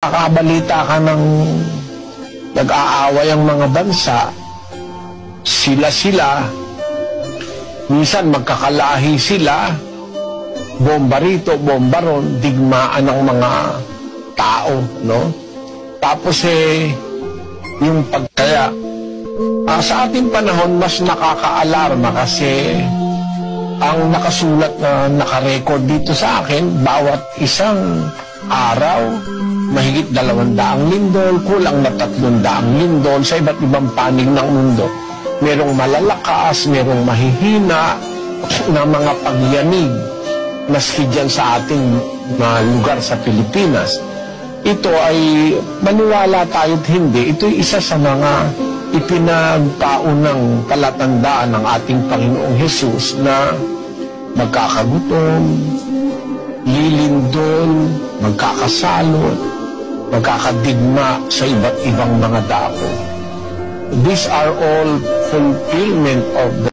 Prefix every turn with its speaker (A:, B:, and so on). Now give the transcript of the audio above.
A: Nakakabalita ka ng nag-aaway ang mga bansa, sila-sila, minsan magkakalahi sila, bomba rito, bomba ron, digmaan ng mga tao, no? Tapos yung pagkaya, sa ating panahon, mas nakaka-alarma kasi ang nakasulat na nakarecord dito sa akin, bawat isang araw, mahigit 200 lindol, kulang na 300 lindol sa iba't ibang panig ng mundo. Merong malalakas, merong mahihina na mga pagyanig maski dyan sa ating lugar sa Pilipinas. Ito ay maniwala tayo't hindi, ito ay isa sa mga ipinagpaunang palatandaan ng ating Panginoong Hesus na magkakagutom, lilindol, magkakasalot, magkakadigma sa iba't ibang mga dako. These are all fulfillment of the